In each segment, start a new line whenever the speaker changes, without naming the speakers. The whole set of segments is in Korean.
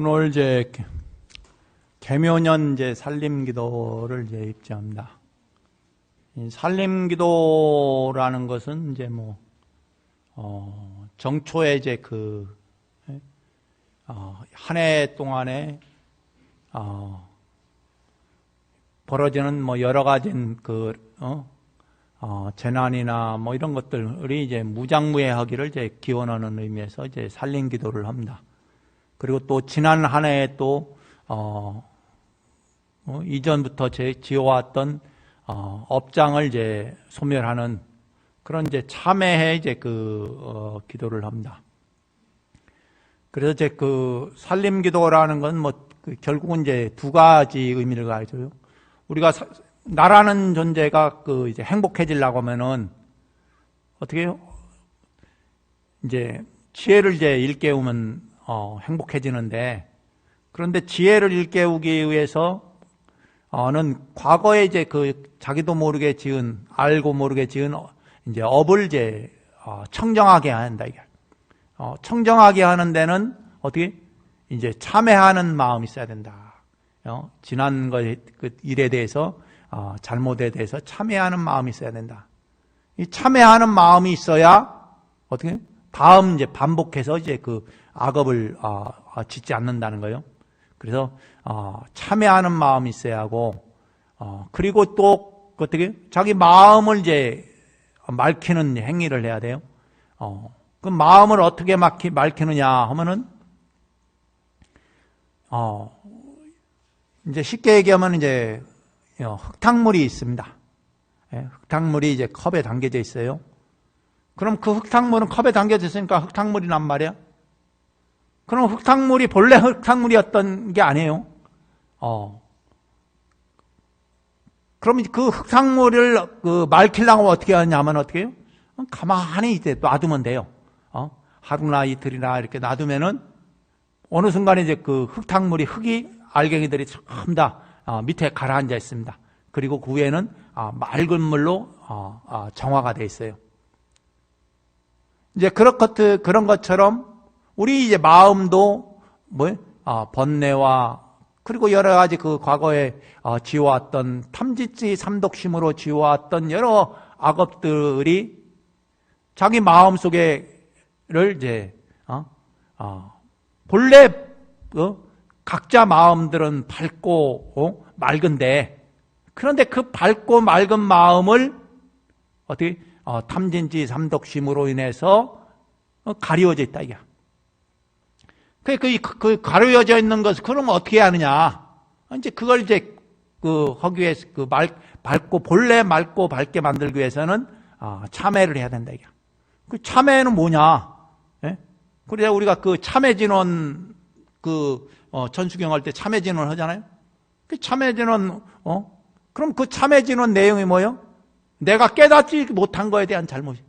오늘 이제 계묘년 이제 살림기도를 이제 입지합니다. 이 살림기도라는 것은 이제 정초에 이제 한 해 동안에 벌어지는 여러 가지 재난이나 이런 것들이 이제 무장무예하기를 이제 기원하는 의미에서 이제 살림기도를 합니다. 그리고 또 지난 한 해에 또 이전부터 지어왔던 업장을 이제 소멸하는 그런 이제 참회에 이제 기도를 합니다. 그래서 이제 살림기도라는 건 결국은 이제 두 가지 의미를 가져요. 우리가 나라는 존재가 이제 행복해지려고 하면은 어떻게 해요? 이제 지혜를 이제 일깨우면 행복해지는데, 그런데 지혜를 일깨우기 위해서는 과거에 이제 자기도 모르게 알고 모르게 지은 이제 업을 이제 청정하게 한다 이게. 청정하게 하는 데는 어떻게 이제 참회하는 마음이 있어야 된다. 지난 일에 대해서 잘못에 대해서 참회하는 마음이 있어야 된다. 이 참회하는 마음이 있어야 어떻게 다음 이제 반복해서 이제 악업을 짓지 않는다는 거예요. 그래서 참회하는 마음이 있어야 하고, 그리고 또 어떻게 자기 마음을 이제 맑히는 행위를 해야 돼요. 그 마음을 어떻게 맑히느냐 하면은 이제 쉽게 얘기하면 이제 흙탕물이 있습니다. 흙탕물이 이제 컵에 담겨져 있어요. 그럼 그 흙탕물은 컵에 담겨져 있으니까 흙탕물이란 말이야. 그럼 흙탕물이 본래 흙탕물이었던 게 아니에요. 그럼 그 흙탕물을 맑히려고 어떻게 하냐면 어떻게 해요? 가만히 이제 놔두면 돼요. 하루나 이틀이나 이렇게 놔두면은 어느 순간에 이제 흙이 알갱이들이 전부 다 밑에 가라앉아 있습니다. 그리고 그 위에는 맑은 물로 정화가 되어 있어요. 이제 그런 것처럼 우리 이제 마음도 번뇌와 그리고 여러 가지 과거에 지어왔던 탐진치 삼독심으로 지어왔던 여러 악업들이 자기 마음 속에를 이제 본래 각자 마음들은 밝고 맑은데, 그런데 그 밝고 맑은 마음을 어떻게 탐진치 삼독심으로 인해서 가려져 있다 이게. 그 가려져 있는 것을 그럼 어떻게 하느냐? 이제 그걸 이제 하기 위해서 밝고 본래 맑고 밝게 만들기 위해서는 참회를 해야 된다 이게. 그 참회는 뭐냐? 예? 그래서 우리가 참회진원 천수경 할 때 참회진원 하잖아요. 그 참회진원 그럼 그 참회진원 내용이 뭐예요? 내가 깨닫지 못한 거에 대한 잘못이.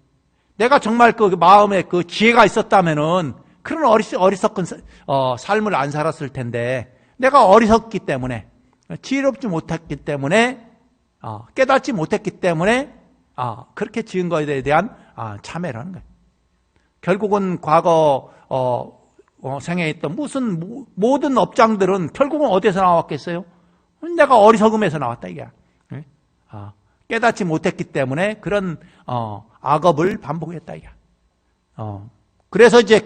내가 정말 마음에 지혜가 있었다면은 그런 어리석은 삶을 안 살았을 텐데, 내가 어리석기 때문에, 지혜롭지 못했기 때문에, 깨닫지 못했기 때문에 그렇게 지은 것에 대한 참회를 하는 거예요. 결국은 과거 생에 있던 모든 업장들은 결국은 어디서 나왔겠어요? 내가 어리석음에서 나왔다 이게. 깨닫지 못했기 때문에 그런 악업을 반복했다 이게. 그래서 이제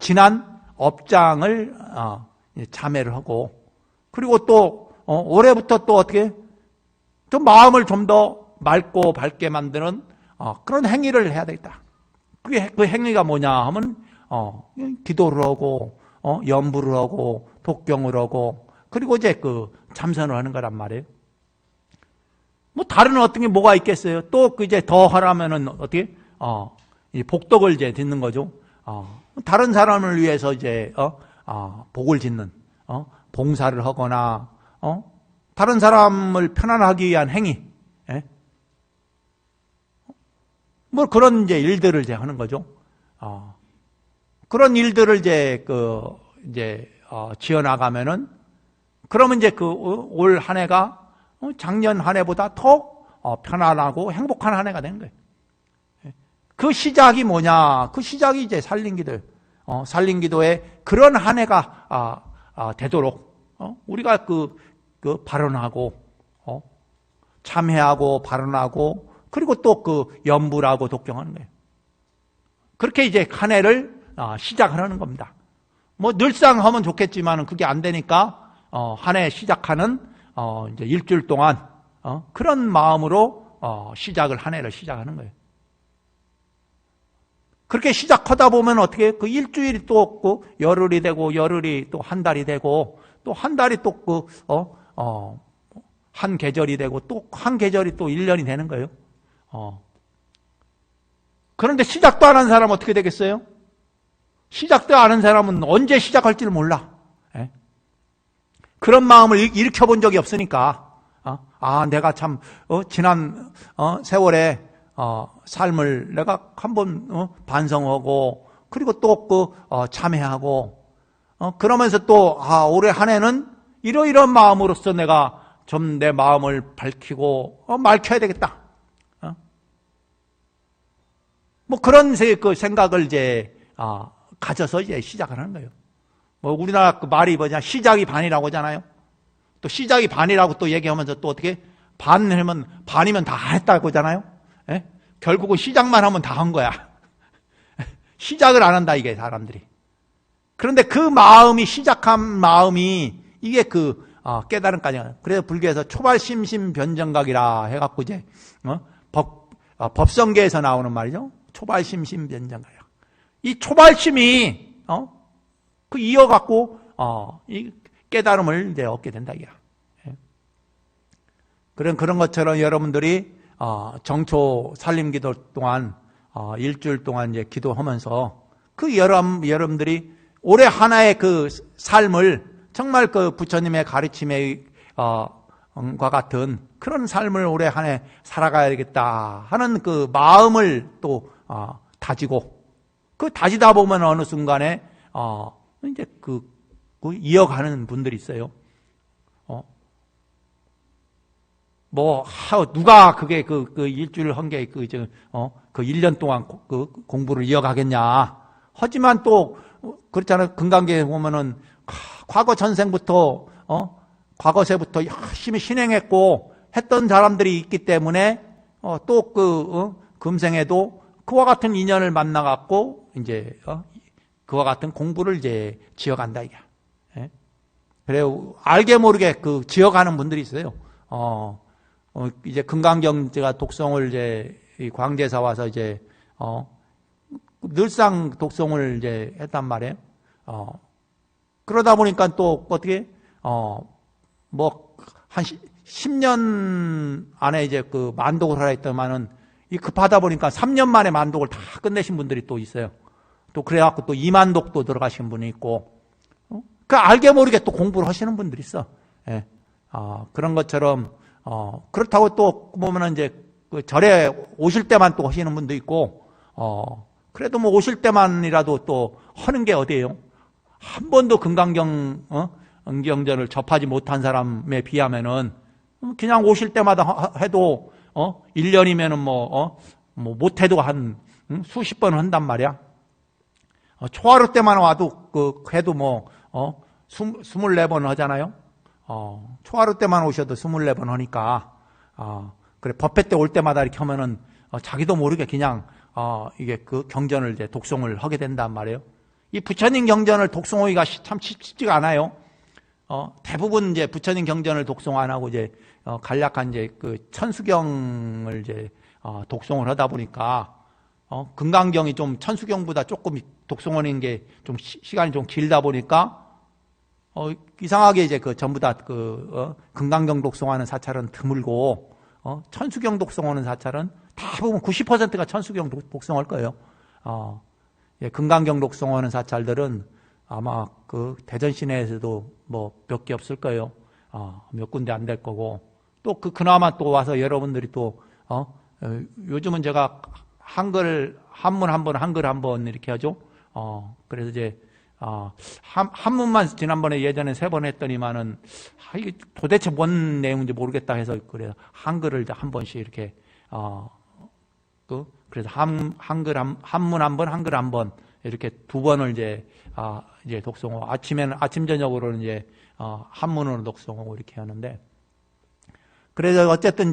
지난 업장을 참회를 하고, 그리고 또 올해부터 또 어떻게 좀 마음을 좀 더 맑고 밝게 만드는 그런 행위를 해야 되겠다. 그 행위가 뭐냐 하면 기도를 하고 연부를 하고 독경을 하고, 그리고 이제 참선을 하는 거란 말이에요. 다른 어떤 게 뭐가 있겠어요? 또 이제 더 하라면은 어떻게 이 복덕을 이제 짓는 거죠. 다른 사람을 위해서 이제 복을 짓는 봉사를 하거나 다른 사람을 편안하기 위한 행위, 그런 이제 일들을 이제 하는 거죠. 그런 일들을 이제 지어 나가면은, 그러면 이제 올 한 해가 작년 한 해보다 더 편안하고 행복한 한 해가 되는 거예요. 그 시작이 뭐냐? 그 시작이 이제 살림기도예요. 살림기도에 그런 한 해가 되도록 우리가 발언하고 참회하고 발언하고 그리고 또 연불하고 독경하는 거예요. 그렇게 이제 한 해를 시작하는 겁니다. 뭐 늘상 하면 좋겠지만 그게 안 되니까 한 해 시작하는 이제 일주일 동안 그런 마음으로 한 해를 시작하는 거예요. 그렇게 시작하다 보면 어떻게 그 일주일이 또 없고 열흘이 되고 열흘이 또 한 달이 되고 또 한 달이 또 한 계절이 되고 또 한 계절이 또 1년이 되는 거예요. 그런데 시작도 안 한 사람은 어떻게 되겠어요? 시작도 안 한 사람은 언제 시작할지를 몰라. 그런 마음을 일으켜본 적이 없으니까 내가 참 지난 세월에 삶을 내가 한번 반성하고 그리고 또 참회하고 그러면서 또 올해 한 해는 이러이러한 마음으로서 내가 좀 내 마음을 밝히고 맑혀야 되겠다. 뭐 그런 생각을 이제 가져서 이제 시작을 하는 거예요. 뭐 우리나라 말이 뭐냐 시작이 반이라고 하잖아요. 또 시작이 반이라고 또 얘기하면서 또 어떻게 반이면 다 했다고 하잖아요. 결국은 시작만 하면 다 한 거야. 시작을 안 한다 이게 사람들이. 그런데 그 마음이 시작한 마음이 이게 깨달음까지. 그래서 불교에서 초발심심변정각이라 해갖고 이제 법성계에서 나오는 말이죠. 초발심심변정각. 이 초발심이 이어갖고 이 깨달음을 이제 얻게 된다 이게. 그런 것처럼 여러분들이 정초 살림기도 동안 일주일 동안 이제 기도하면서 여러분들이 올해 하나의 그 삶을 정말 부처님의 가르침에 과 같은 그런 삶을 올해 한 해 살아가야 되겠다 하는 그 마음을 또 다지고 다지다 보면 어느 순간에 이제 이어가는 분들이 있어요. 누가 그게 일주일 한 게 그 1년 동안 공부를 이어가겠냐. 하지만 또 그렇잖아요. 금강계에 보면은 과거 전생부터 과거세부터 열심히 신행했고 했던 사람들이 있기 때문에 또 금생에도 그와 같은 인연을 만나갖고 이제 그와 같은 공부를 이제 지어간다 이게. 그래요. 알게 모르게 지어가는 분들이 있어요. 이제 금강경 제가 독송을 이제 광제사 와서 이제 늘상 독송을 이제 했단 말이에요. 그러다 보니까 또 어떻게 한 10년 안에 이제 만독을 하라 했더만은 급하다 보니까 3년 만에 만독을 다 끝내신 분들이 또 있어요. 또 그래갖고 또 2만독도 들어가신 분이 있고, 알게 모르게 또 공부를 하시는 분들이 있어. 예. 그런 것처럼, 그렇다고 또 보면은 이제 절에 오실 때만 또 하시는 분도 있고, 그래도 뭐 오실 때만이라도 또 하는 게 어디예요? 한 번도 금강경, 경전을 접하지 못한 사람에 비하면은, 그냥 오실 때마다 해도, 1년이면은 못해도 한, 수십 번 한단 말이야. 초하루 때만 와도, 해도 24번 하잖아요? 초하루 때만 오셔도 24번 하니까, 그래, 법회 때 올 때마다 이렇게 하면은, 자기도 모르게 그냥, 이게 경전을 이제 독송을 하게 된단 말이에요. 이 부처님 경전을 독송하기가 참 쉽지가 않아요. 대부분 이제 부처님 경전을 독송 안 하고 이제, 간략한 이제 천수경을 이제, 독송을 하다 보니까, 금강경이 좀 천수경보다 조금 독송하는 게 좀 시간이 좀 길다 보니까, 이상하게 이제 전부 다 금강경 독송하는 사찰은 드물고, 천수경 독송하는 사찰은 대부분 90%가 천수경 독송할 거예요. 예, 금강경 독송하는 사찰들은 아마 대전 시내에서도 몇 개 없을 거예요. 몇 군데 안 될 거고. 또 그나마 또 와서 여러분들이 또, 요즘은 제가 한문 한 번 이렇게 하죠. 그래서 이제, 한문만 지난번에 예전에 3번 했더니만은, 이게 도대체 뭔 내용인지 모르겠다 해서, 그래서 한글을 한 번씩 이렇게, 그래서 한문 한 번, 한글 한 번, 이렇게 두 번을 이제 독송하고, 아침, 저녁으로는 한문으로 독송하고 이렇게 하는데, 그래서 어쨌든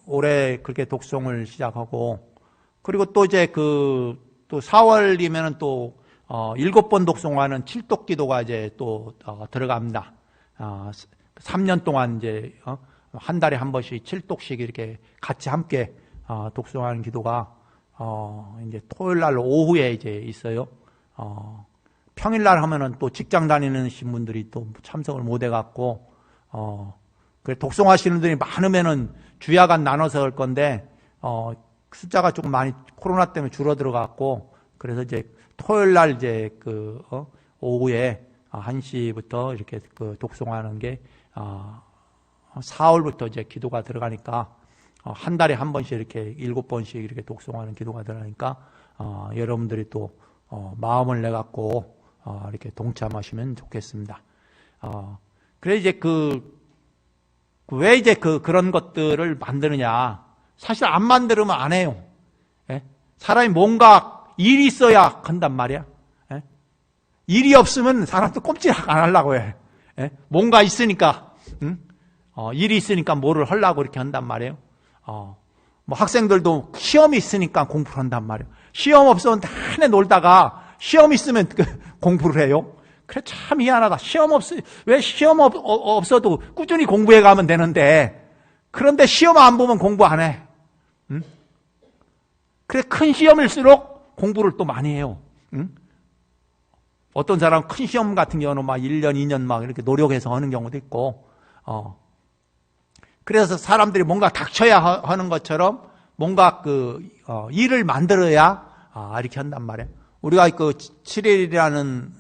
올해 그렇게 독송을 시작하고, 그리고 또 또 4월이면은 또, 7번 독송하는 칠독기도가 또, 들어갑니다. 3년 동안 한 달에 한 번씩 7독씩 이렇게 같이 함께, 독송하는 기도가, 이제 토요일 날 오후에 있어요. 평일날 하면은 또 직장 다니는 분들이 또 참석을 못 해갖고, 그래 독송하시는 분들이 많으면은 주야간 나눠서 할 건데, 숫자가 조금 많이 코로나 때문에 줄어들어갖고, 그래서 토요일 날 오후에 1시부터 이렇게 독송하는 게, 4월부터 기도가 들어가니까, 한 달에 한 번씩 이렇게 7번씩 이렇게 독송하는 기도가 들어가니까, 여러분들이 또, 마음을 내갖고, 이렇게 동참하시면 좋겠습니다. 그래 왜 그런 것들을 만드느냐. 사실 안 만들면 안 해요. 예? 사람이 뭔가 일이 있어야 한단 말이야. 예? 일이 없으면 사람도 꼼짝 안 하려고 해. 예? 뭔가 있으니까, 응? 일이 있으니까 뭐를 하려고 이렇게 한단 말이에요. 뭐 학생들도 시험이 있으니까 공부를 한단 말이에요. 시험 없으면 한 해 놀다가 시험 있으면 공부를 해요. 그래, 참 희한하다. 왜 시험 없어도 꾸준히 공부해 가면 되는데, 그런데 시험 안 보면 공부 안 해. 응? 그래, 큰 시험일수록 공부를 또 많이 해요. 응? 어떤 사람 큰 시험 같은 경우는 막 1년, 2년 막 이렇게 노력해서 하는 경우도 있고, 그래서 사람들이 뭔가 닥쳐야 하는 것처럼 뭔가 일을 만들어야, 이렇게 한단 말이에요. 우리가 7일이라는,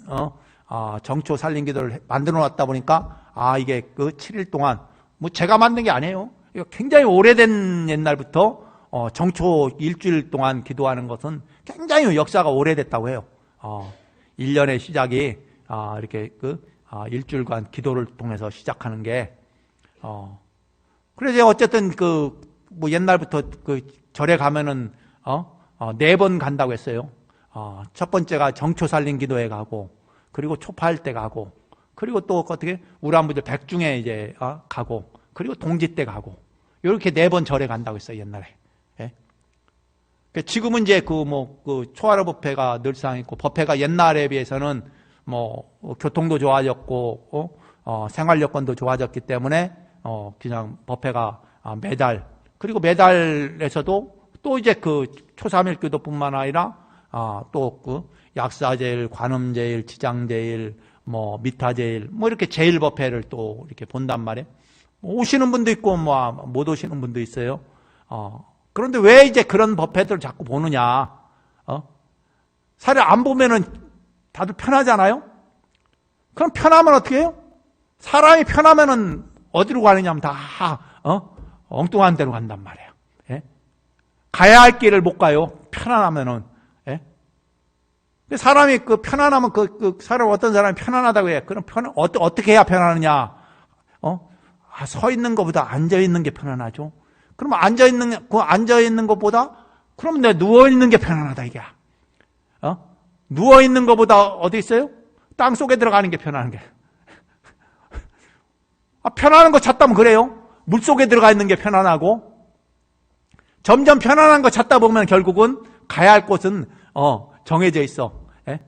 정초 살린 기도를 만들어 놨다 보니까, 이게 7일 동안, 뭐 제가 만든 게 아니에요. 이거 굉장히 오래된 옛날부터, 정초 일주일 동안 기도하는 것은 굉장히 역사가 오래됐다고 해요. 1년의 시작이, 이렇게 일주일간 기도를 통해서 시작하는 게, 그래서 어쨌든 뭐 옛날부터 절에 가면은, 4번 간다고 했어요. 첫 번째가 정초 살린 기도회 가고, 그리고 초파할 때 가고, 그리고 또 어떻게 우람부들 백중에 가고, 그리고 동지 때 가고, 이렇게 4번 절에 간다고 했어요, 옛날에. 예? 지금은 초하루 법회가 늘상 있고, 법회가 옛날에 비해서는 교통도 좋아졌고, 생활 여건도 좋아졌기 때문에, 그냥 법회가 매달, 그리고 매달에서도 또 초삼일 기도뿐만 아니라, 또 약사제일, 관음제일, 지장제일, 미타제일, 이렇게 제일 법회를 또 이렇게 본단 말이에요. 오시는 분도 있고, 못 오시는 분도 있어요. 그런데 왜 그런 법회들을 자꾸 보느냐? 사실 안 보면은 다들 편하잖아요? 그럼 편하면 어떻게 해요? 사람이 편하면은 어디로 가느냐면 다, 엉뚱한 데로 간단 말이에요. 예? 가야 할 길을 못 가요. 편안하면은. 예? 사람이 편안하면 사람 어떤 사람이 편안하다고 해. 그럼 어떻게 해야 편안하느냐? 서 있는 것보다 앉아 있는 게 편안하죠. 그럼 앉아 있는 것보다 그럼 내가 누워 있는 게 편안하다 이게. 누워 있는 것보다 어디 있어요? 땅 속에 들어가는 게 편안한 게. 편안한 거 찾다면 그래요. 물 속에 들어가 있는 게 편안하고, 점점 편안한 거 찾다 보면 결국은 가야 할 곳은 정해져 있어. 예?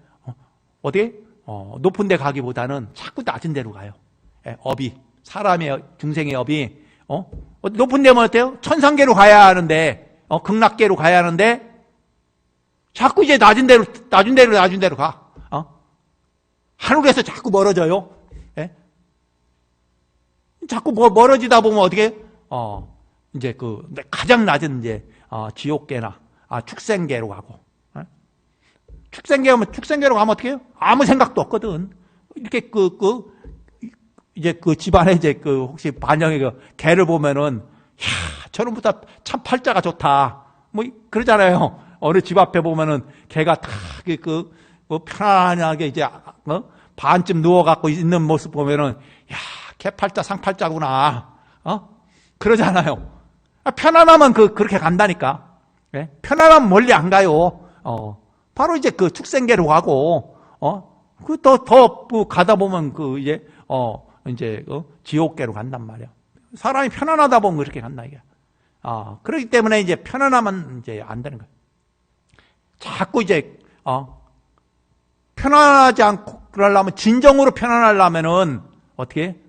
어디? 높은 데 가기보다는 자꾸 낮은 데로 가요. 예? 사람의 중생의 업이 높은 데면 어때요? 천상계로 가야 하는데, 극락계로 가야 하는데, 자꾸 낮은 데로 가. 하늘에서 자꾸 멀어져요. 예? 자꾸 멀어지다 보면 어떻게? 가장 낮은 지옥계나 축생계로 가고. 축생계로 가면 어떻게 해요? 아무 생각도 없거든. 이렇게 집안에 혹시 반영의 개를 보면은, 저놈보다 참 팔자가 좋다. 그러잖아요. 어느 집 앞에 보면은 개가 다 편안하게 반쯤 누워갖고 있는 모습 보면은, 개 팔자 상팔자구나. 그러잖아요. 편안하면 그렇게 간다니까. 예? 편안하면 멀리 안 가요. 바로 이제 그 축생계로 가고, 더 가다 보면 지옥계로 간단 말이야. 사람이 편안하다 보면 그렇게 간다, 이게. 그렇기 때문에 이제 편안하면 이제 안 되는 거야. 자꾸 이제, 편안하지 않고 그러려면, 진정으로 편안하려면은, 어떻게?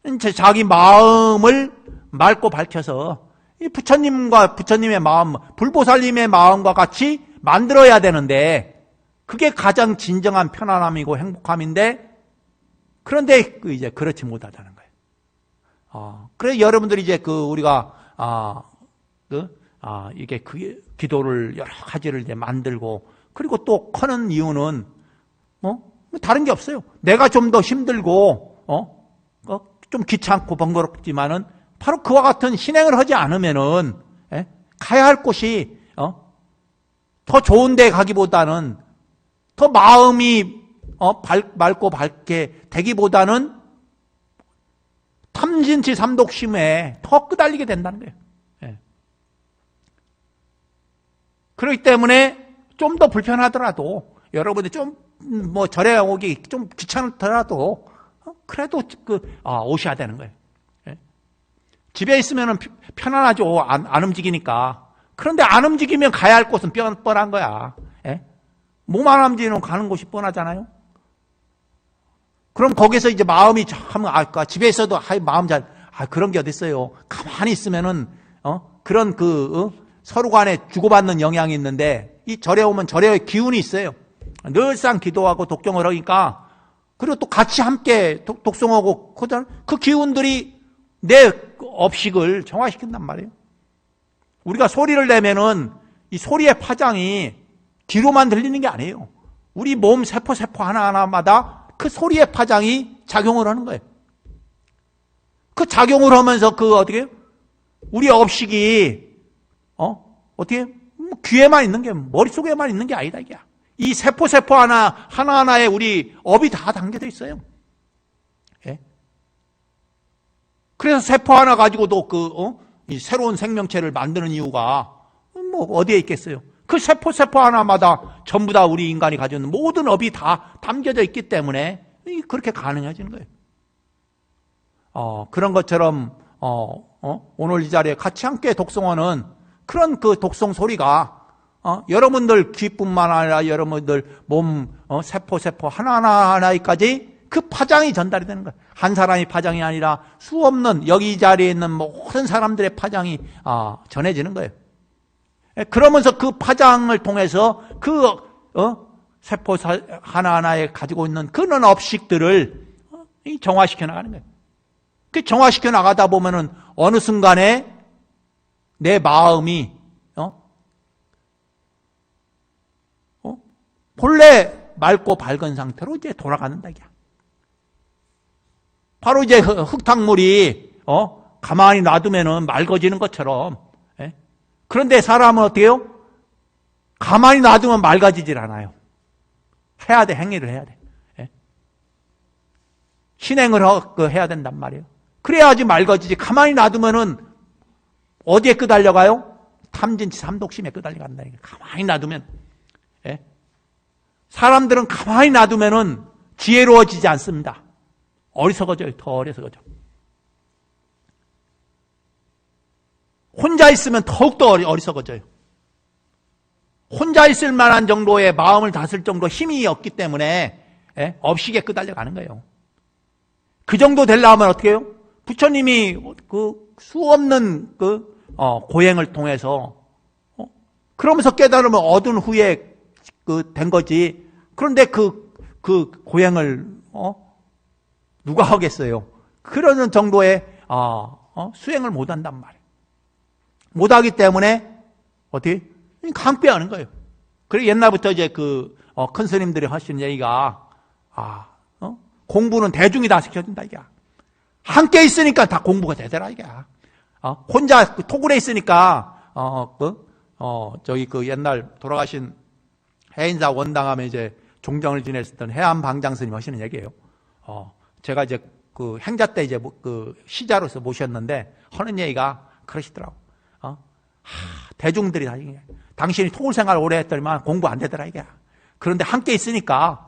이제 자기 마음을 맑고 밝혀서, 이 부처님과 부처님의 마음, 불보살님의 마음과 같이 만들어야 되는데, 그게 가장 진정한 편안함이고 행복함인데, 그런데 이제 그렇지 못하다는 거예요. 그래서 여러분들이 이제 우리가, 이게 기도를 여러 가지를 이제 만들고, 그리고 또 커는 이유는, 다른 게 없어요. 내가 좀 더 힘들고, 좀 귀찮고 번거롭지만은, 바로 그와 같은 신행을 하지 않으면은, 가야 할 곳이, 더 좋은 데 가기보다는, 더 마음이, 맑고 밝게 되기보다는, 탐진치 삼독심에 더 끄달리게 된다는 거예요. 그렇기 때문에 좀 더 불편하더라도, 여러분들이 절에 오기 좀 귀찮더라도, 그래도 오셔야 되는 거예요. 집에 있으면 편안하죠. 안 움직이니까. 그런데 안 움직이면 가야 할 곳은 뻔한 거야. 몸 안 움직이면 가는 곳이 뻔하잖아요. 그럼 거기서 이제 마음이 참, 집에 있어도, 마음 그런 게 어딨어요. 가만히 있으면은, 그런 서로 간에 주고받는 영향이 있는데, 이 절에 오면 절의 기운이 있어요. 늘상 기도하고 독경을 하니까, 그리고 또 같이 함께 독송하고, 그 기운들이 내 업식을 정화시킨단 말이에요. 우리가 소리를 내면은, 이 소리의 파장이 귀로만 들리는 게 아니에요. 우리 몸 세포 하나하나마다 그 소리의 파장이 작용을 하는 거예요. 그 작용을 하면서 우리 업식이, 귀에만 있는 게, 머릿속에만 있는 게 아니다, 이게. 이 세포 하나하나에 우리 업이 다 담겨져 있어요. 그래서 세포 하나 가지고도 이 새로운 생명체를 만드는 이유가, 어디에 있겠어요? 그 세포 하나마다 전부 다 우리 인간이 가지고 있는 모든 업이 다 담겨져 있기 때문에 그렇게 가능해지는 거예요. 그런 것처럼, 오늘 이 자리에 같이 함께 독송하는 그런 독송 소리가, 여러분들 귀뿐만 아니라 여러분들 몸, 세포 하나하나까지 그 파장이 전달이 되는 거예요. 한 사람의 파장이 아니라 수 없는 여기 이 자리에 있는 모든 사람들의 파장이 전해지는 거예요. 그러면서 그 파장을 통해서 세포 하나하나에 가지고 있는 그런 업식들을 정화시켜 나가는 거예요. 그 정화시켜 나가다 보면은 어느 순간에 내 마음이 본래 맑고 밝은 상태로 이제 돌아가는다. 바로 이제 흙탕물이 가만히 놔두면은 맑아지는 것처럼. 그런데 사람은 어떻게 해요? 가만히 놔두면 맑아지질 않아요. 해야 돼, 행위를 해야 돼. 신행을 해야 된단 말이에요. 그래야지 맑아지지. 가만히 놔두면은 어디에 끄달려가요? 탐진치 삼독심에 끄달려간다. 가만히 놔두면. 사람들은 가만히 놔두면은 지혜로워지지 않습니다. 어리석어져요. 더 어리석어져. 혼자 있으면 더욱더 어리석어져요. 혼자 있을 만한 정도의 마음을 다스릴 정도 힘이 없기 때문에 업식에 끄달려가는 거예요. 그 정도 되려면 어떻게 해요? 부처님이 수 없는 고행을 통해서 그러면서 깨달으면 얻은 후에 된 거지. 그런데 그 고행을 누가 하겠어요? 그러는 정도의 수행을 못 한단 말이에요. 못 하기 때문에 어떻게 강빼하는 거예요. 그리고 옛날부터 이제 큰 스님들이 하시는 얘기가 공부는 대중이 다 시켜준다 이게. 함께 있으니까 다 공부가 되더라 이게. 혼자 토굴에 있으니까 옛날 돌아가신 해인사 원당함에 이제 종정을 지냈었던 해안방장 스님 하시는 얘기예요. 제가 이제 행자 때 이제 시자로서 모셨는데 하는 얘기가 그러시더라고. 대중들이 당신이 토굴 생활 오래 했더니만 공부 안 되더라 이게. 그런데 함께 있으니까,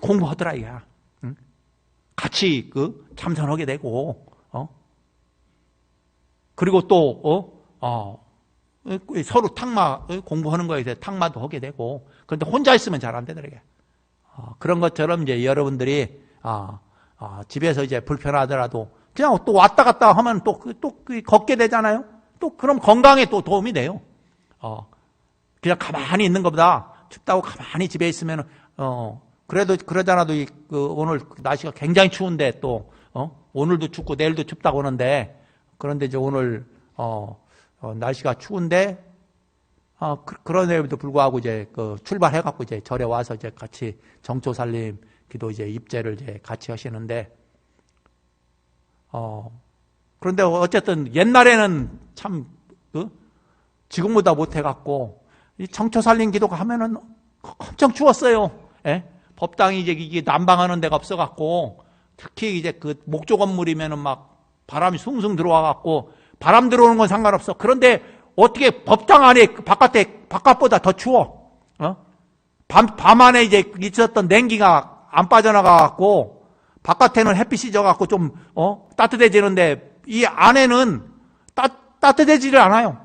공부하더라, 이게. 응? 같이 참선하게 되고, 그리고 또, 서로 공부하는 거에 대해 탁마도 하게 되고, 그런데 혼자 있으면 잘 안 되더라고요. 그런 것처럼 이제 여러분들이, 집에서 이제 불편하더라도, 그냥 또 왔다 갔다 하면 또 걷게 되잖아요? 또 그럼 건강에 또 도움이 돼요. 그냥 가만히 있는 것보다 춥다고 가만히 집에 있으면, 그래도 그러잖아도 오늘 날씨가 굉장히 추운데 또, 오늘도 춥고 내일도 춥다고 하는데, 그런데 이제 오늘, 날씨가 추운데, 그런데도 불구하고 이제 출발해갖고 이제 절에 와서 이제 같이 정초살림 기도 이제 입제를 이제 같이 하시는데, 그런데 어쨌든 옛날에는 참, 지금보다 못해갖고, 이 정초살림 기도가 하면은 엄청 추웠어요. 예? 법당이 이제 이게 난방하는 데가 없어갖고, 특히 이제 목조 건물이면은 막 바람이 숭숭 들어와갖고, 바람 들어오는 건 상관없어. 그런데 어떻게 법당 안에 바깥보다 더 추워? 밤 안에 이제 있었던 냉기가 안 빠져나가갖고, 바깥에는 햇빛이 져갖고 좀, 따뜻해지는데, 이 안에는 따뜻해지질 않아요.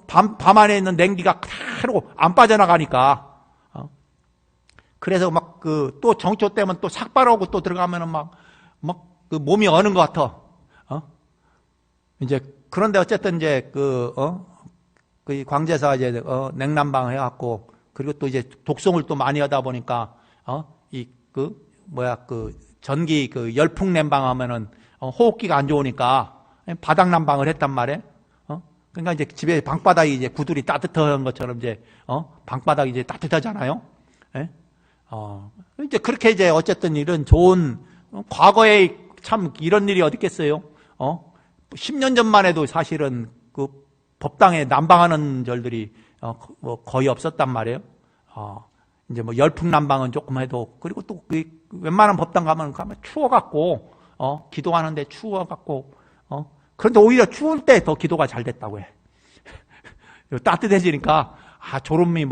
밤 안에 있는 냉기가 그대로 안 빠져나가니까. 그래서 또 정초 때면 또 삭발하고 또 들어가면은 몸이 어는 것 같아. 이제, 그런데 어쨌든 이제 광제사 이제, 냉난방 해갖고, 그리고 또 이제 독송을 또 많이 하다 보니까, 전기 열풍 난방 하면은, 호흡기가 안 좋으니까, 바닥 난방을 했단 말이에요. 그러니까 이제 집에 방바닥이 이제 구들이 따뜻한 것처럼 이제, 방바닥이 이제 따뜻하잖아요. 예? 이제 그렇게 이제 어쨌든 이런 좋은, 과거에 참 이런 일이 어디 있겠어요? 10년 전만 해도 사실은 법당에 난방하는 절들이 거의 없었단 말이에요. 이제 열풍 난방은 조금 해도, 그리고 또 웬만한 법당 가면 추워갖고, 기도하는데 추워갖고, 그런데 오히려 추울 때 더 기도가 잘 됐다고 해. 따뜻해지니까, 졸음이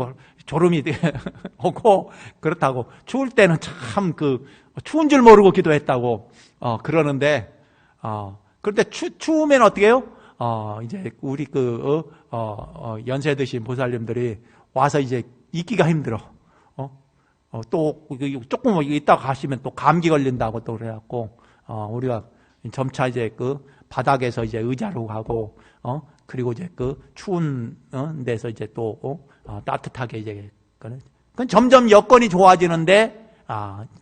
오고, 그렇다고. 추울 때는 참 추운 줄 모르고 기도했다고, 그러는데, 그런데 추우면 어떻게 해요? 이제 우리 연세 드신 보살님들이 와서 이제 있기가 힘들어. 또 조금 있다가 가시면 또 감기 걸린다고 또 그래갖고, 우리가 점차 이제 바닥에서 이제 의자로 가고, 그리고 이제 추운 데서 이제 또 따뜻하게 이제, 그건 점점 여건이 좋아지는데,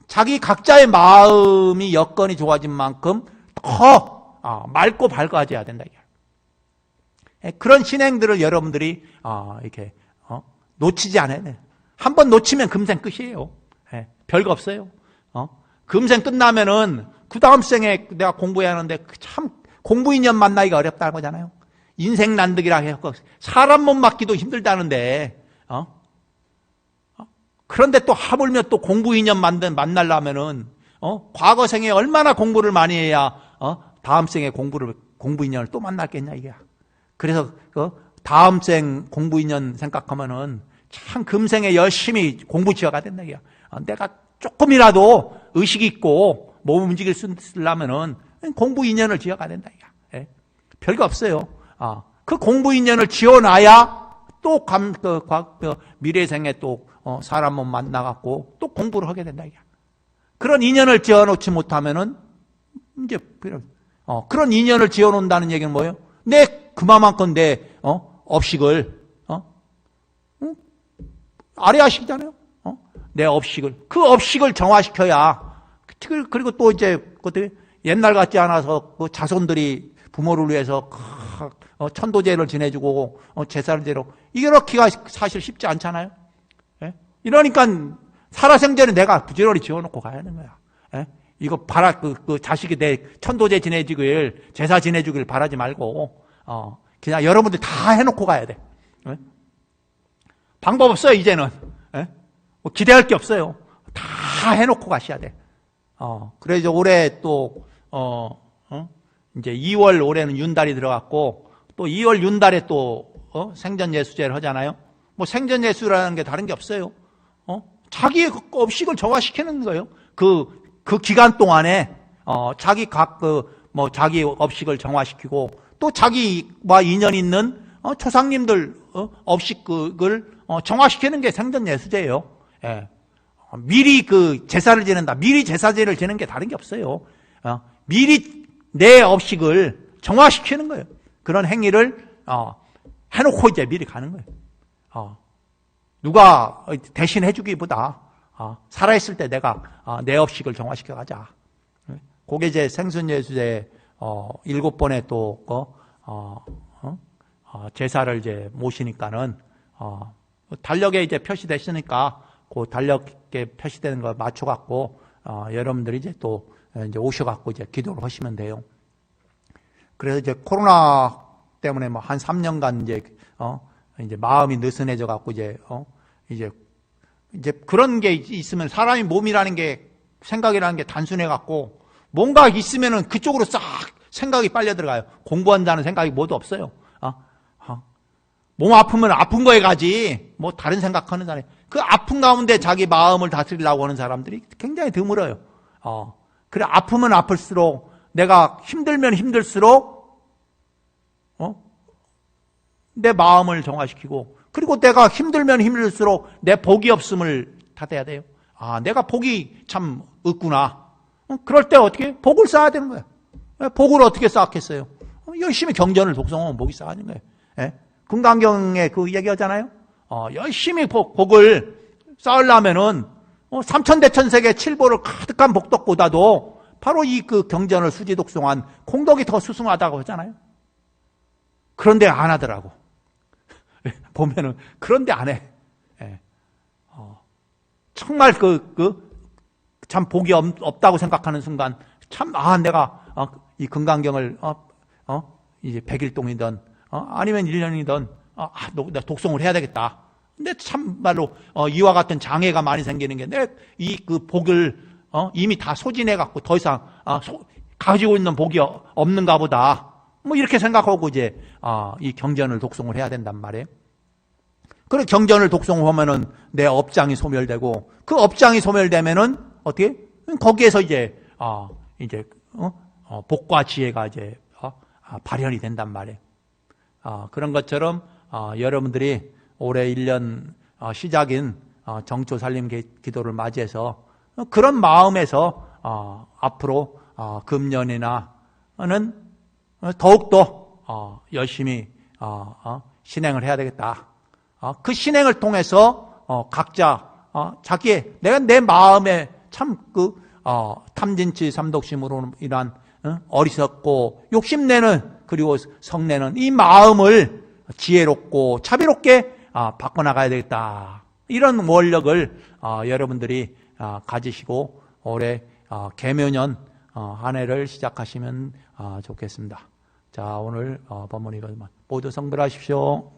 자기 각자의 마음이 여건이 좋아진 만큼 더 맑고 밝아져야 된다. 그런 신행들을 여러분들이 이렇게 놓치지 않아야 돼. 한번 놓치면 금생 끝이에요. 별거 없어요. 금생 끝나면은 그 다음 생에 내가 공부해야 하는데 참 공부 인연 만나기가 어렵다는 거잖아요. 인생 난득이라 해서 사람 못 맡기도 힘들다는데, 그런데 또 하물며 또 공부 인연 만나려면은, 과거 생에 얼마나 공부를 많이 해야, 다음 생에 공부 인연을 또 만났겠냐, 이게. 그래서, 다음 생 공부 인연 생각하면은 참 금생에 열심히 공부 지어가야 된다, 이게. 내가 조금이라도 의식 있고 몸 움직일 수 있으려면은 공부 인연을 지어가야 된다, 이게. 별거 없어요. 그 공부 인연을 지어놔야 또 미래 생에 또 사람 몸 만나갖고 또 공부를 하게 된다, 이게. 그런 인연을 지어놓지 못하면은 이제 그런 인연을 지어놓는다는 얘기는 뭐예요? 그만큼 내 업식을 아래하시잖아요. 내 업식을 그 업식을 정화시켜야. 그리고 또 이제 옛날 같지 않아서 자손들이 부모를 위해서 천도제를 지내주고 제사를 지내고 이렇게가 사실 쉽지 않잖아요. 이러니까 살아생전에 내가 부지런히 지어놓고 가야 하는 거야. 이거 자식이 내 천도제 지내주길, 제사 지내주길 바라지 말고, 그냥 여러분들 다 해놓고 가야 돼. 방법 없어요, 이제는. 뭐 기대할 게 없어요. 다 해놓고 가셔야 돼. 그래서 올해 또, 이제 2월 올해는 윤달이 들어갔고, 또 2월 윤달에 또, 생전예수제를 하잖아요. 뭐 생전예수라는 게 다른 게 없어요. 자기의 업식을 정화시키는 거예요. 그 기간 동안에 자기 자기 업식을 정화시키고 또 자기와 인연 있는 조상님들 업식을 정화시키는 게 생전 예수제예요. 예. 미리 그 제사를 지낸다. 미리 제사제를 지는 게 다른 게 없어요. 미리 내 업식을 정화시키는 거예요. 그런 행위를 해놓고 이제 미리 가는 거예요. 누가 대신 해주기보다 살아있을 때 내가 내 업식을 정화시켜 가자. 그게 이제 생순예수제 7번에 또 제사를 이제 모시니까는 달력에 이제 표시됐으니까 그 달력에 표시되는 거 맞춰갖고 여러분들이 이제 또 이제 오셔갖고 이제 기도를 하시면 돼요. 그래서 이제 코로나 때문에 뭐 한 3년간 이제 마음이 느슨해져 갖고 이제 그런 게 있으면 사람이 몸이라는 게 생각이라는 게 단순해 갖고 뭔가 있으면은 그쪽으로 싹 생각이 빨려 들어가요. 공부한다는 생각이 모두 없어요. 몸 아프면 아픈 거에 가지 뭐 다른 생각하는 사람이 그 아픈 가운데 자기 마음을 다스리려고 하는 사람들이 굉장히 드물어요. 그래 아프면 아플수록 내가 힘들면 힘들수록 내 마음을 정화시키고 그리고 내가 힘들면 힘들수록 내 복이 없음을 탓해야 돼요. 내가 복이 참 없구나. 그럴 때 어떻게 복을 쌓아야 되는 거예요. 복을 어떻게 쌓겠어요? 열심히 경전을 독송하면 복이 쌓아지는 거예요. 예? 금강경에 그 얘기하잖아요. 열심히 복을 쌓으려면은 삼천대천세계 칠보를 가득한 복덕보다도 바로 이 그 경전을 수지 독송한 공덕이 더 수승하다고 하잖아요. 그런데 안 하더라고. 보면은 그런데 안 해. 예. 정말 참 복이 없다고 생각하는 순간 참 내가 이 금강경을 이제 100일동이든 아니면 1년이든 내가 독송을 해야 되겠다. 근데 참말로 이와 같은 장애가 많이 생기는 게 내 이 그 복을 이미 다 소진해 갖고 더 이상 가지고 있는 복이 없는가 보다. 뭐 이렇게 생각하고 이제 이 경전을 독송을 해야 된단 말이에요. 그래 경전을 독송하면은 내 업장이 소멸되고 그 업장이 소멸되면은 어떻게? 거기에서 이제 복과 지혜가 이제 발현이 된단 말이에요. 그런 것처럼 여러분들이 올해 1년 시작인 정초 살림 기도를 맞이해서 그런 마음에서 앞으로 금년이나는 더욱더 열심히 신행을 해야 되겠다. 그 신행을 통해서 각자 자기의 내가 내 마음에 참 탐진치 삼독심으로 인한 어리석고 욕심내는 그리고 성내는 이 마음을 지혜롭고 자비롭게 바꿔나가야 되겠다. 이런 원력을 여러분들이 가지시고 올해 계묘년 한 해를 시작하시면 좋겠습니다. 자, 오늘 법문 이것만 모두 성불하십시오.